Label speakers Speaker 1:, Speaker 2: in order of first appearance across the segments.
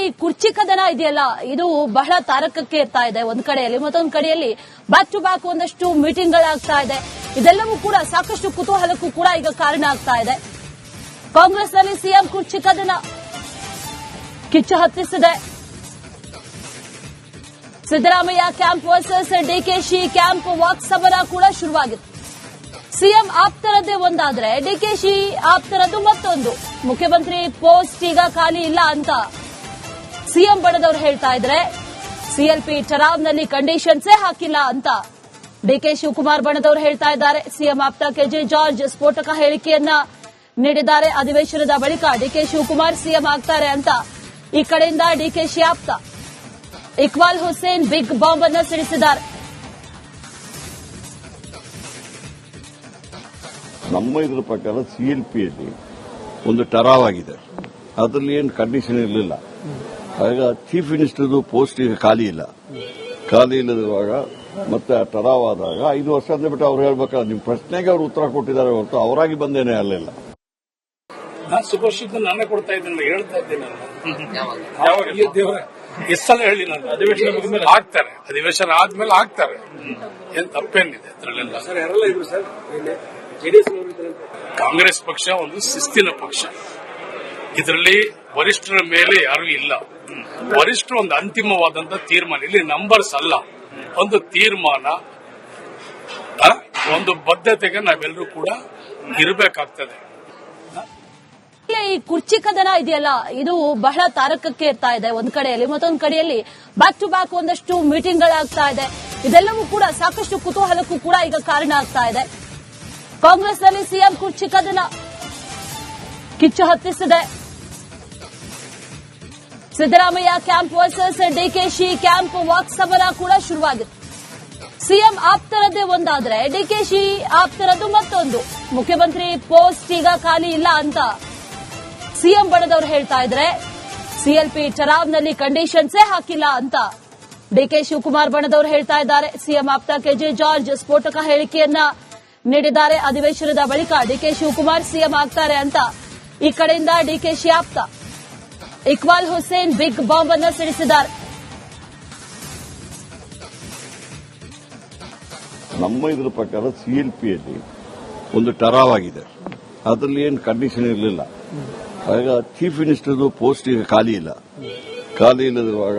Speaker 1: ಈ ಕುರ್ಚಿ ಕದನ ಇದೆಯಲ್ಲ, ಇದು ಬಹಳ ತಾರಕಕ್ಕೆ ಇರ್ತಾ ಇದೆ. ಒಂದ್ ಕಡೆಯಲ್ಲಿ, ಮತ್ತೊಂದು ಕಡೆಯಲ್ಲಿ ಬ್ಯಾಕ್ ಟು ಬ್ಯಾಕ್ ಒಂದಷ್ಟು ಮೀಟಿಂಗ್ ಗಳಾಗ್ತಾ ಇದೆ. ಇದೆಲ್ಲವೂ ಕೂಡ ಸಾಕಷ್ಟು ಕುತೂಹಲಕ್ಕೂ ಕೂಡ ಈಗ ಕಾರಣ ಆಗ್ತಾ ಇದೆ. ಕಾಂಗ್ರೆಸ್ನಲ್ಲಿ ಸಿಎಂ ಕುರ್ಚಿ ಕದನ ಕಿಚ್ಚು ಹತ್ತಿಸಿದೆ. Siddaramaiah camp versus DKShi camp ವಾಕ್ ಸಮರ ಕೂಡ ಶುರುವಾಗಿತ್ತು. ಸಿಎಂ ಆಪ್ತರದ್ದೇ ಒಂದಾದ್ರೆ ಡಿಕೆಶಿ ಆಪ್ತರದ್ದು ಮತ್ತೊಂದು. ಮುಖ್ಯಮಂತ್ರಿ ಪೋಸ್ಟ್ ಈಗ ಖಾಲಿ ಇಲ್ಲ ಅಂತ ಸಿಎಂ ಬಣದವರು ಹೇಳ್ತಾ ಇದ್ರೆ, ಸಿಎಲ್ಪಿ ಠರಾವ್ನಲ್ಲಿ ಕಂಡೀಷನ್ಸೇ ಹಾಕಿಲ್ಲ ಅಂತ ಡಿಕೆ ಶಿವಕುಮಾರ್ ಬಣದವರು ಹೇಳ್ತಾ ಇದ್ದಾರೆ. ಸಿಎಂ ಆಪ್ತ ಕೆಜೆ ಜಾರ್ಜ್ ಸ್ಫೋಟಕ ಹೇಳಿಕೆಯನ್ನ ನೀಡಿದ್ದಾರೆ. ಅಧಿವೇಶನದ ಬಳಿಕ ಡಿಕೆ ಶಿವಕುಮಾರ್ ಸಿಎಂ ಆಗ್ತಾರೆ ಅಂತ ಈ ಕಡೆಯಿಂದ ಡಿಕೆಶಿ ಆಪ್ತ ಇಕ್ಬಾಲ್ ಹುಸೇನ್ ಬಿಗ್ ಬಾಂಬ್ ಅನ್ನು ಸಿಡಿಸಿದ್ದಾರೆ.
Speaker 2: ನಮ್ಮ ಇದರ ಪ್ರಕಾರ ಸಿಎಲ್ಪಿಯಲ್ಲಿ ಒಂದು ಟರಾವ್ ಆಗಿದೆ. ಅದರಲ್ಲಿ ಏನು ಕಂಡೀಷನ್ ಇರಲಿಲ್ಲ. ಆಗ ಚೀಫ್ ಮಿನಿಸ್ಟರ್ದು ಪೋಸ್ಟ್ ಈಗ ಖಾಲಿ ಇಲ್ಲದಿರುವಾಗ ಮತ್ತೆ ಟರಾವ್ ಆದಾಗ 5 ವರ್ಷ ಅಂದ್ಬಿಟ್ಟು ಅವ್ರು ಹೇಳ್ಬೇಕಾದ್ರೆ ನಿಮ್ಮ ಪ್ರಶ್ನೆಗೆ ಅವರು ಉತ್ತರ ಕೊಟ್ಟಿದ್ದಾರೆ ಹೊರತು ಅವರಾಗಿ ಬಂದೇನೆ ಅಲ್ಲಿಲ್ಲ.
Speaker 3: ನಾನು ಸುಭಾಷಿತ ನಾನೇ ಕೊಡ್ತಾ ಇದ್ದೇನೆ, ಹೇಳ್ತಾ ಇದ್ದೇನೆ. ಎಷ್ಟು ಸಲ ಹೇಳಿ ನಾನು ಅಧಿವೇಶನ ಮುಗಿದ್ಮೇಲೆ ಆಗ್ತಾರೆ, ಅಧಿವೇಶನ ಆದ್ಮೇಲೆ ಆಗ್ತಾರೆ. ಏನ್ ತಪ್ಪೇನಿದೆ ಅದರಲ್ಲೆಲ್ಲ. ಕಾಂಗ್ರೆಸ್ ಪಕ್ಷ ಒಂದು ಶಿಸ್ತಿನ ಪಕ್ಷ. ಇದರಲ್ಲಿ ವರಿಷ್ಠರ ಮೇಲೆ ಯಾರು ಇಲ್ಲ. ವರಿಷ್ಠರು ಒಂದು ಅಂತಿಮವಾದಂತ ತೀರ್ಮಾನ, ಇಲ್ಲಿ ನಂಬರ್ಸ್ ಅಲ್ಲ, ಒಂದು ತೀರ್ಮಾನ, ಒಂದು ಬದ್ಧತೆಗೆ ನಾವೆಲ್ಲರೂ ಕೂಡ ಇರಬೇಕಾಗ್ತದೆ.
Speaker 1: ಈ ಕುರ್ಚಿ ಕದನ ಇದೆಯಲ್ಲ, ಇದು ಬಹಳ ತಾರಕಕ್ಕೆ ಇರ್ತಾ ಇದೆ. ಒಂದ್ ಕಡೆಯಲ್ಲಿ, ಮತ್ತೊಂದು ಕಡೆಯಲ್ಲಿ ಬ್ಯಾಕ್ ಟು ಬ್ಯಾಕ್ ಒಂದಷ್ಟು ಮೀಟಿಂಗ್ ಗಳಾಗ್ತಾ ಇದೆ. ಇದೆಲ್ಲವೂ ಕೂಡ ಸಾಕಷ್ಟು ಕುತೂಹಲಕ್ಕೂ ಕೂಡ ಈಗ ಕಾರಣ ಆಗ್ತಾ ಇದೆ. ಕಾಂಗ್ರೆಸ್ನಲ್ಲಿ ಸಿಎಂ ಕುರ್ಚಿ ಕದನ ಕಿಚ್ಚು ಹತ್ತಿಸಿದೆ. Siddaramaiah camp versus DKShi camp ವಾಕ್ ಸಮರ ಕೂಡ ಶುರುವಾಗಿತ್ತು. ಸಿಎಂ ಆಪ್ತರದ್ದೇ ಒಂದಾದ್ರೆ ಡಿಕೆಶಿ ಆಪ್ತರದ್ದು ಮತ್ತೊಂದು. ಮುಖ್ಯಮಂತ್ರಿ ಪೋಸ್ಟ್ ಈಗ ಖಾಲಿ ಇಲ್ಲ ಅಂತ ಸಿಎಂ ಬಣದವರು ಹೇಳ್ತಾ ಇದ್ರೆ, ಸಿಎಲ್ಪಿ ಠರಾವ್ನಲ್ಲಿ ಕಂಡೀಷನ್ಸೇ ಹಾಕಿಲ್ಲ ಅಂತ ಡಿಕೆ ಶಿವಕುಮಾರ್ ಬಣದವರು ಹೇಳ್ತಾ ಇದ್ದಾರೆ. ಸಿಎಂ ಆಪ್ತ ಕೆಜೆ ಜಾರ್ಜ್ ಸ್ಫೋಟಕ ಹೇಳಿಕೆಯನ್ನ ನೀಡಿದ್ದಾರೆ. ಅಧಿವೇಶನದ ಬಳಿಕ ಡಿಕೆ ಶಿವಕುಮಾರ್ ಸಿಎಂ ಆಗ್ತಾರೆ ಅಂತ ಈ ಕಡೆಯಿಂದ ಡಿಕೆಶಿ ಆಪ್ತ ಇಕ್ಬಾಲ್ ಹುಸೇನ್ ಬಿಗ್ ಬಾಂಬ್ ಅನ್ನು ಸಿಡಿಸಿದ್ದಾರೆ.
Speaker 2: ನಮ್ಮ ಇದರ ಪ್ರಕಾರ ಸಿಎಲ್ಪಿಯಲ್ಲಿ ಒಂದು ಟರಾವ್ ಆಗಿದೆ. ಅದರಲ್ಲಿ ಏನು ಕಂಡೀಷನ್ ಇರಲಿಲ್ಲ. ಆಗ ಚೀಫ್ ಮಿನಿಸ್ಟರ್ದು ಪೋಸ್ಟ್ ಈಗ ಖಾಲಿ ಇಲ್ಲದಿರುವಾಗ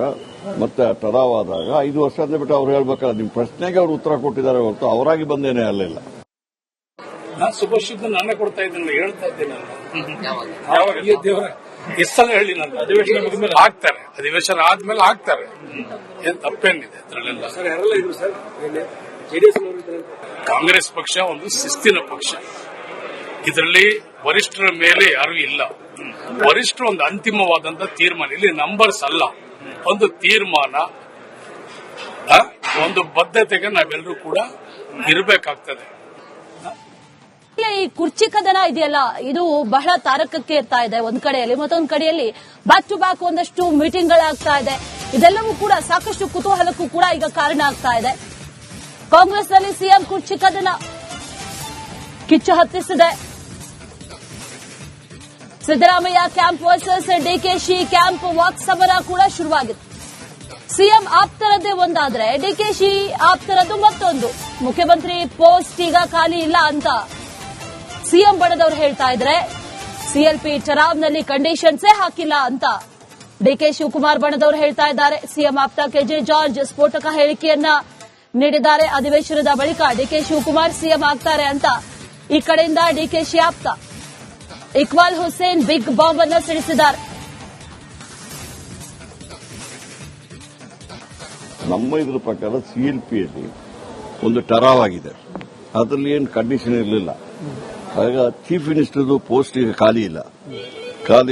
Speaker 2: ಮತ್ತೆ ಟರಾವ್ ಆದಾಗ 5 ವರ್ಷ ಅಂದ್ಬಿಟ್ಟು ಅವ್ರು ಹೇಳ್ಬೇಕಾದ್ರೆ ನಿಮ್ಮ ಪ್ರಶ್ನೆಗೆ ಅವರು ಉತ್ತರ ಕೊಟ್ಟಿದ್ದಾರೆ ಹೊರತು ಅವರಾಗಿ ಬಂದೇನೆ ಅಲ್ಲಿಲ್ಲ.
Speaker 3: ನಾನು ಸುಭಾಷಿತ ನಾನೇ ಕೊಡ್ತಾ ಇದ್ದೇನೆ, ಹೇಳ್ತಾ ಇದ್ದೇನೆ. ಎಷ್ಟು ಸಲ ಹೇಳಿ ನಾನು ಅಧಿವೇಶನ ಮುಗಿದ್ಮೇಲೆ ಆಗ್ತಾರೆ, ಅಧಿವೇಶನ ಆದ್ಮೇಲೆ ಆಗ್ತಾರೆ. ಏನ್ ತಪ್ಪೇನಿದೆ ಅದರಲ್ಲೆಲ್ಲ. ಕಾಂಗ್ರೆಸ್ ಪಕ್ಷ ಒಂದು ಶಿಸ್ತಿನ ಪಕ್ಷ. ಇದರಲ್ಲಿ ವರಿಷ್ಠರ ಮೇಲೆ ಯಾರು ಇಲ್ಲ. ವರಿಷ್ಠರು ಒಂದು ಅಂತಿಮವಾದಂತ ತೀರ್ಮಾನ, ಇಲ್ಲಿ ನಂಬರ್ಸ್ ಅಲ್ಲ, ಒಂದು ತೀರ್ಮಾನ, ಒಂದು ಬದ್ಧತೆಗೆ ನಾವೆಲ್ಲರೂ ಕೂಡ ಇರಬೇಕಾಗ್ತದೆ.
Speaker 1: ಈ ಕುರ್ಚಿ ಕದನ ಇದೆಯಲ್ಲ, ಇದು ಬಹಳ ತಾರಕಕ್ಕೆ ಇರ್ತಾ ಇದೆ. ಒಂದ್ ಕಡೆಯಲ್ಲಿ, ಮತ್ತೊಂದು ಕಡೆಯಲ್ಲಿ ಬ್ಯಾಕ್ ಟು ಬ್ಯಾಕ್ ಒಂದಷ್ಟು ಮೀಟಿಂಗ್ ಗಳಾಗ್ತಾ ಇದೆ. ಇದೆಲ್ಲವೂ ಕೂಡ ಸಾಕಷ್ಟು ಕುತೂಹಲಕ್ಕೂ ಕೂಡ ಈಗ ಕಾರಣ ಆಗ್ತಾ ಇದೆ. ಕಾಂಗ್ರೆಸ್ನಲ್ಲಿ ಸಿಎಂ ಕುರ್ಚಿ ಕದನ ಕಿಚ್ಚು ಹತ್ತಿಸಿದೆ. Siddaramaiah camp versus DKShi camp ವಾಕ್ ಸಮರ ಕೂಡ ಶುರುವಾಗಿತ್ತು. ಸಿಎಂ ಆಪ್ತರದ್ದೇ ಒಂದಾದ್ರೆ ಡಿಕೆಶಿ ಆಪ್ತರದ್ದು ಮತ್ತೊಂದು. ಮುಖ್ಯಮಂತ್ರಿ ಪೋಸ್ಟ್ ಈಗ ಖಾಲಿ ಇಲ್ಲ ಅಂತ ಸಿಎಂ ಬಣದವರು ಹೇಳ್ತಾ ಇದ್ರೆ, ಸಿಎಲ್ಪಿ ಠರಾವ್ನಲ್ಲಿ ಕಂಡೀಷನ್ಸೇ ಹಾಕಿಲ್ಲ ಅಂತ ಡಿಕೆ ಶಿವಕುಮಾರ್ ಬಣದವರು ಹೇಳ್ತಾ ಇದ್ದಾರೆ. ಸಿಎಂ ಆಪ್ತ ಕೆಜೆ ಜಾರ್ಜ್ ಸ್ಫೋಟಕ ಹೇಳಿಕೆಯನ್ನ ನೀಡಿದ್ದಾರೆ. ಅಧಿವೇಶನದ ಬಳಿಕ ಡಿಕೆ ಶಿವಕುಮಾರ್ ಸಿಎಂ ಆಗ್ತಾರೆ ಅಂತ ಈ ಕಡೆಯಿಂದ ಡಿಕೆಶಿ ಆಪ್ತ ಇಕ್ಬಾಲ್ ಹುಸೇನ್ ಬಿಗ್ ಬಾಂಬ್ ಅನ್ನು ಸಿಡಿಸಿದ್ದಾರೆ.
Speaker 2: ನಮ್ಮ ಇದರ ಪ್ರಕಾರ ಸಿಎಲ್ಪಿಯಲ್ಲಿ ಒಂದು ಟರಾವ್ ಆಗಿದೆ. ಅದರಲ್ಲಿ ಏನು ಕಂಡೀಷನ್ ಇರಲಿಲ್ಲ. ಆಗ ಚೀಫ್ ಮಿನಿಸ್ಟರ್ದು ಪೋಸ್ಟ್ ಈಗ ಖಾಲಿ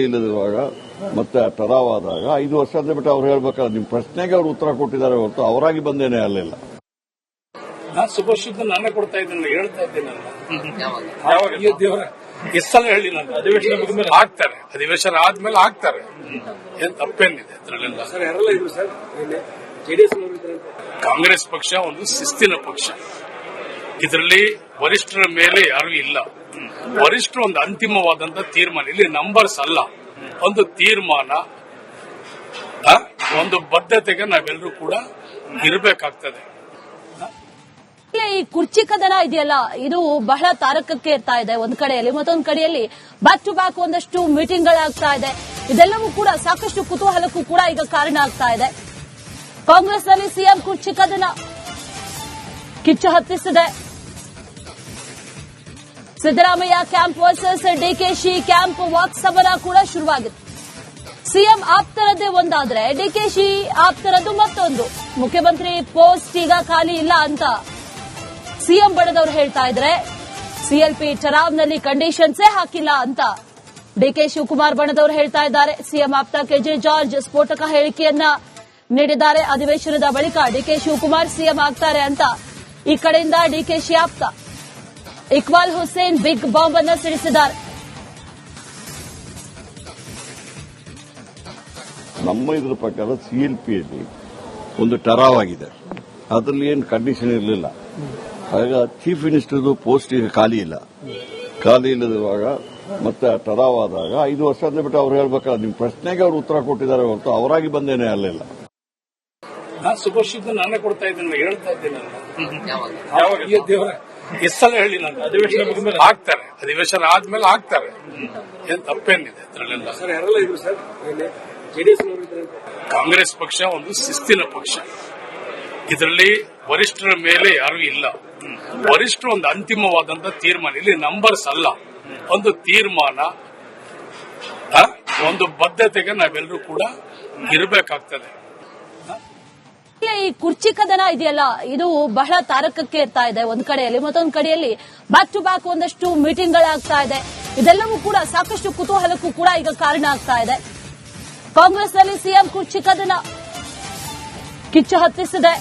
Speaker 2: ಇಲ್ಲದಿರುವಾಗ ಮತ್ತೆ ಟರಾವ್ ಆದಾಗ 5 ವರ್ಷ ಅಂದ್ಬಿಟ್ಟು ಅವ್ರು ಹೇಳ್ಬೇಕಾದ್ರೆ ನಿಮ್ಮ ಪ್ರಶ್ನೆಗೆ ಅವರು ಉತ್ತರ ಕೊಟ್ಟಿದ್ದಾರೆ ಹೊರತು ಅವರಾಗಿ ಬಂದೇನೆ ಅಲ್ಲಿಲ್ಲ.
Speaker 3: ನಾನು ಸುಭಾಷಿತ ನಾನೇ ಕೊಡ್ತಾ ಇದ್ದೇನೆ, ಹೇಳ್ತಾ ಇದ್ದೇನೆ. ಎಷ್ಟು ಸಲ ಹೇಳಿ ನಾನು ಅಧಿವೇಶನ ಮುಗಿದ್ಮೇಲೆ ಆಗ್ತಾರೆ, ಅಧಿವೇಶನ ಆದ್ಮೇಲೆ ಆಗ್ತಾರೆ. ಏನ್ ತಪ್ಪೇನಿದೆ ಅದರಲ್ಲೆಲ್ಲ. ಕಾಂಗ್ರೆಸ್ ಪಕ್ಷ ಒಂದು ಶಿಸ್ತಿನ ಪಕ್ಷ. ಇದರಲ್ಲಿ ವರಿಷ್ಠರ ಮೇಲೆ ಯಾರು ಇಲ್ಲ. ವರಿಷ್ಠರು ಒಂದು ಅಂತಿಮವಾದಂತ ತೀರ್ಮಾನ, ಇಲ್ಲಿ ನಂಬರ್ಸ್ ಅಲ್ಲ, ಒಂದು ತೀರ್ಮಾನ, ಒಂದು ಬದ್ಧತೆಗೆ ನಾವೆಲ್ಲರೂ ಕೂಡ ಇರಬೇಕಾಗ್ತದೆ.
Speaker 1: ಈ ಕುರ್ಚಿ ಕದನ ಇದೆಯಲ್ಲ, ಇದು ಬಹಳ ತಾರಕಕ್ಕೆ ಇರ್ತಾ ಇದೆ. ಒಂದ್ ಕಡೆಯಲ್ಲಿ, ಮತ್ತೊಂದು ಕಡೆಯಲ್ಲಿ ಬ್ಯಾಕ್ ಟು ಬ್ಯಾಕ್ ಒಂದಷ್ಟು ಮೀಟಿಂಗ್ಗಳಾಗ್ತಾ ಇದೆ. ಇದೆಲ್ಲವೂ ಕೂಡ ಸಾಕಷ್ಟು ಕುತೂಹಲಕ್ಕೂ ಕೂಡ ಈಗ ಕಾರಣ ಆಗ್ತಾ ಇದೆ. ಕಾಂಗ್ರೆಸ್ನಲ್ಲಿ ಸಿಎಂ ಕುರ್ಚಿ ಕದನ ಕಿಚ್ಚು ಹತ್ತಿಸಿದೆ. Siddaramaiah camp versus DKShi camp ವಾಕ್ ಸಮರ ಕೂಡ ಶುರುವಾಗಿದೆ. ಸಿಎಂ ಆಪ್ತರದ್ದೇ ಒಂದಾದ್ರೆ ಡಿಕೆಶಿ ಆಪ್ತರದ್ದು ಮತ್ತೊಂದು. ಮುಖ್ಯಮಂತ್ರಿ ಪೋಸ್ಟ್ ಈಗ ಖಾಲಿ ಇಲ್ಲ ಅಂತ ಸಿಎಂ ಬಣದವರು ಹೇಳ್ತಾ ಇದ್ರೆ, ಸಿಎಲ್ಪಿ ಚರಾವ್ನಲ್ಲಿ ಕಂಡೀಷನ್ಸೇ ಹಾಕಿಲ್ಲ ಅಂತ ಡಿಕೆ ಶಿವಕುಮಾರ್ ಬಣದವರು ಹೇಳ್ತಾ ಇದ್ದಾರೆ. ಸಿಎಂ ಆಪ್ತ ಕೆಜೆ ಜಾರ್ಜ್ ಸ್ಫೋಟಕ ಹೇಳಿಕೆಯನ್ನ ನೀಡಿದ್ದಾರೆ. ಅಧಿವೇಶನದ ಬಳಿಕ ಡಿಕೆ ಶಿವಕುಮಾರ್ ಸಿಎಂ ಆಗ್ತಾರೆ ಅಂತ ಈ ಕಡೆಯಿಂದ ಡಿಕೆಶಿ ಆಪ್ತ ಇಕ್ಬಾಲ್ ಹುಸೇನ್ ಬಿಗ್ ಬಾಂಬ್ ಅನ್ನು ಸಿಡಿಸಿದ್ದಾರೆ.
Speaker 2: ನಮ್ಮ ಇದ್ರ ಪ್ರಕಾರ ಸಿಎಲ್ಪಿಯಲ್ಲಿ ಒಂದು ಟರಾವ್ ಆಗಿದೆ. ಅದರಲ್ಲಿ ಏನು ಕಂಡೀಷನ್ ಇರಲಿಲ್ಲ. ಆಗ ಚೀಫ್ ಮಿನಿಸ್ಟರ್ದು ಪೋಸ್ಟ್ ಈಗ ಖಾಲಿ ಇಲ್ಲ. ಖಾಲಿ ಇಲ್ಲದಿರುವಾಗ ಮತ್ತೆ ಟರಾವ್ ಆದಾಗ 5 ವರ್ಷ ಅಂದ್ಬಿಟ್ಟು ಅವ್ರು ಹೇಳ್ಬೇಕಲ್ಲ, ನಿಮ್ ಪ್ರಶ್ನೆಗೆ ಅವ್ರು ಉತ್ತರ ಕೊಟ್ಟಿದ್ದಾರೆ ಹೊರತು ಅವರಾಗಿ ಬಂದೇನೆ ಅಲ್ಲಿಲ್ಲ.
Speaker 3: ನಾನು ಸುಭಾಷಿತ ನಾನೇ ಕೊಡ್ತಾ ಇದ್ದೀನಿ, ಹೇಳ್ತಾ ಇದ್ದೀನಿ. ಎಷ್ಟು ಸಲ ಹೇಳಿ ನಾನು ಅಧಿವೇಶನ ಆಗ್ತಾರೆ, ಅಧಿವೇಶನ ಆದ್ಮೇಲೆ ಆಗ್ತಾರೆ, ಏನ್ ತಪ್ಪೇನಿದೆ ಅದರಲ್ಲೆಲ್ಲ. ಕಾಂಗ್ರೆಸ್ ಪಕ್ಷ ಒಂದು ಶಿಸ್ತಿನ ಪಕ್ಷ. ಇದರಲ್ಲಿ ವರಿಷ್ಠರ ಮೇಲೆ ಯಾರು ಇಲ್ಲ. ವರಿಷ್ಠರು ಒಂದು ಅಂತಿಮವಾದಂತಹ ತೀರ್ಮಾನ, ಇಲ್ಲಿ ನಂಬರ್ಸ್ ಅಲ್ಲ, ಒಂದು ತೀರ್ಮಾನ, ಒಂದು ಬದ್ಧತೆಗೆ ನಾವೆಲ್ಲರೂ ಕೂಡ ಇರಬೇಕಾಗ್ತದೆ.
Speaker 1: ಈ ಕುರ್ಚಿ ಕದನ ಇದೆಯಲ್ಲ, ಇದು ಬಹಳ ತಾರಕಕ್ಕೆ ಇರ್ತಾ ಇದೆ. ಒಂದ್ ಕಡೆಯಲ್ಲಿ, ಮತ್ತೊಂದು ಕಡೆಯಲ್ಲಿ ಬ್ಯಾಕ್ ಟು ಬ್ಯಾಕ್ ಒಂದಷ್ಟು ಮೀಟಿಂಗ್ಗಳಾಗ್ತಾ ಇದೆ. ಇದೆಲ್ಲವೂ ಕೂಡ ಸಾಕಷ್ಟು ಕುತೂಹಲಕ್ಕೂ ಕೂಡ ಈಗ ಕಾರಣ ಆಗ್ತಾ ಇದೆ. ಕಾಂಗ್ರೆಸ್ನಲ್ಲಿ ಸಿಎಂ ಕುರ್ಚಿ ಕದನ ಕಿಚ್ಚು ಹತ್ತಿಸಿದೆ.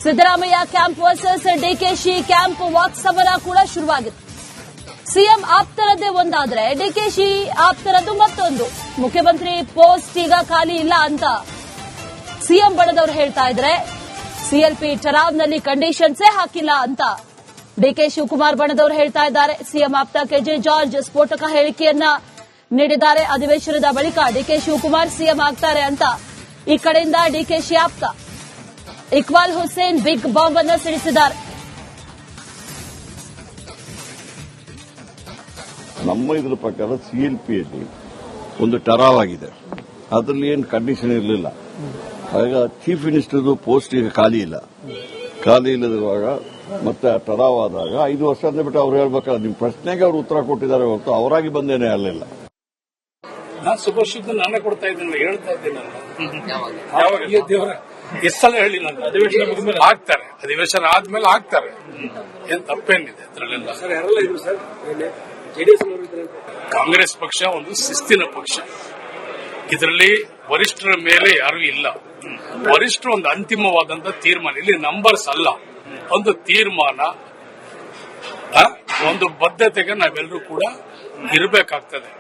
Speaker 1: Siddaramaiah camp versus DKShi camp ವಾಕ್ ಸಮರ ಕೂಡ ಶುರುವಾಗಿದೆ. ಸಿಎಂ ಆಪ್ತರದ್ದೇ ಒಂದಾದ್ರೆ ಡಿಕೆಶಿ ಆಪ್ತರದ್ದು ಮತ್ತೊಂದು. ಮುಖ್ಯಮಂತ್ರಿ ಪೋಸ್ಟ್ ಈಗ ಖಾಲಿ ಇಲ್ಲ ಅಂತ ಸಿಎಂ ಬಣದವರು ಹೇಳ್ತಾ ಇದ್ರೆ, ಸಿಎಲ್ಪಿ ಚರಾವ್ನಲ್ಲಿ ಕಂಡೀಷನ್ಸೇ ಹಾಕಿಲ್ಲ ಅಂತ ಡಿಕೆ ಶಿವಕುಮಾರ್ ಬಣದವರು ಹೇಳ್ತಾ ಇದ್ದಾರೆ. ಸಿಎಂ ಆಪ್ತ ಕೆಜೆ ಜಾರ್ಜ್ ಸ್ಫೋಟಕ ಹೇಳಿಕೆಯನ್ನ ನೀಡಿದ್ದಾರೆ. ಅಧಿವೇಶನದ ಬಳಿಕ ಡಿಕೆ ಶಿವಕುಮಾರ್ ಸಿಎಂ ಆಗ್ತಾರೆ ಅಂತ ಈ ಕಡೆಯಿಂದ ಡಿಕೆಶಿ ಆಪ್ತ ಇಕ್ಬಾಲ್ ಹುಸೇನ್ ಬಿಗ್ ಬಾಂಬ್ ಅನ್ನು ಸಿಡಿಸಿದ್ದಾರೆ.
Speaker 2: ನಮ್ಮ ಇದ್ರ ಪ್ರಕಾರ ಸಿಎಲ್ಪಿಯಲ್ಲಿ ಒಂದು ಟರಾವ್ ಆಗಿದೆ. ಅದರಲ್ಲಿ ಏನು ಕಂಡೀಷನ್ ಇರಲಿಲ್ಲ. ಆಗ ಚೀಫ್ ಮಿನಿಸ್ಟರ್ದು ಪೋಸ್ಟ್ ಈಗ ಖಾಲಿ ಇಲ್ಲ. ಖಾಲಿ ಇಲ್ಲದಿರುವಾಗ ಮತ್ತೆ ಟರಾವ್ ಆದಾಗ 5 ವರ್ಷ ಅಂದ್ಬಿಟ್ಟು ಅವ್ರು ಹೇಳ್ಬೇಕಲ್ಲ, ನಿಮ್ ಪ್ರಶ್ನೆಗೆ ಅವ್ರು ಉತ್ತರ ಕೊಟ್ಟಿದ್ದಾರೆ ಹೊರತು ಅವರಾಗಿ ಬಂದೇನೆ ಅಲ್ಲಿಲ್ಲ.
Speaker 3: ನಾನು ಸುಭಾಷಿತ ನಾನೇ ಕೊಡ್ತಾ ಇದ್ದೀನಿ, ಹೇಳ್ತಾ ಇದ್ದೀನಿ. ಎಷ್ಟು ಸಲ ಹೇಳಿ ನಾನು ಅಧಿವೇಶನ ಆಗ್ತಾರೆ, ಅಧಿವೇಶನ ಆದ್ಮೇಲೆ ಆಗ್ತಾರೆ, ಏನ್ ತಪ್ಪೇನಿದೆ ಅದರಲ್ಲೆಲ್ಲ. ಕಾಂಗ್ರೆಸ್ ಪಕ್ಷ ಒಂದು ಶಿಸ್ತಿನ ಪಕ್ಷ. ಇದರಲ್ಲಿ ವರಿಷ್ಠರ ಮೇಲೆ ಯಾರು ಇಲ್ಲ. ವರಿಷ್ಠರು ಒಂದು ಅಂತಿಮವಾದಂತಹ ತೀರ್ಮಾನ, ಇಲ್ಲಿ ನಂಬರ್ಸ್ ಅಲ್ಲ, ಒಂದು ತೀರ್ಮಾನ, ಒಂದು ಬದ್ಧತೆಗೆ ನಾವೆಲ್ಲರೂ ಕೂಡ ಇರಬೇಕಾಗ್ತದೆ.